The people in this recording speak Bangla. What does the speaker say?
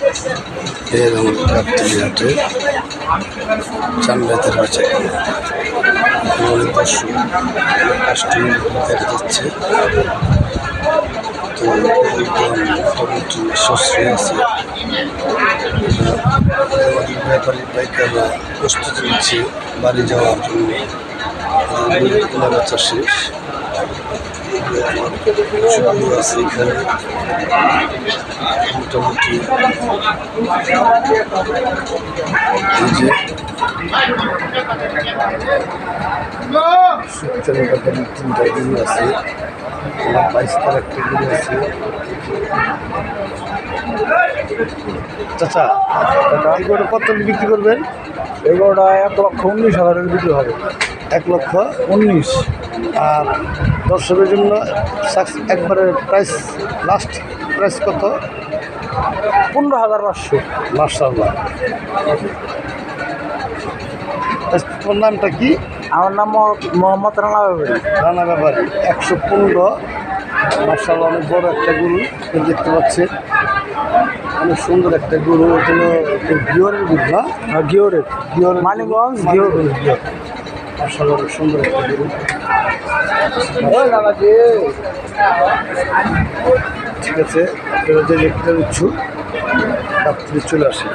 এর আমাদের গাবতলী হাটে চামড়াতের বাজার অনেক দর্শক কাস্টমার দেখা যাচ্ছে। তো মোটামুটি সাশ্রয় আছে। আমাদের ব্যাপারী পাইকাররা প্রস্তুতি নিচ্ছে বাড়ি যাওয়ার জন্য। কেনা বেচা শেষ আছে এখানে মোটামুটি। এই যে সুপ্তানি ব্যাপারী 3টা গরু আছে, 22টার একটা গরু আছে। চাচা এই গরুটা কত বিক্রি করবেন? এই গরুটা 1,19,000 বিক্রি হবে। 1,19,000। আর দর্শকের জন্য একবারে প্রাইস লাস্ট প্রাইস কত? 15,500। মাশাআল্লাহ। তোমার নামটা কি? আমার নাম মোহাম্মদ রানা ব্যাপারী। রানা ব্যাপারী। 115। মাশাআল্লাহ, অনেক বড় একটা গরু দেখতে পাচ্ছি। অনেক সুন্দর একটা গরু। এগুলো গিওরের গরু না? গিওরের মানিকগঞ্জ গিওর। মাশাআল্লাহ, অনেক সুন্দর একটা গরু। ঠিক আছে, আপনারা যে রেটটা ইচ্ছুক তার চলে আসে।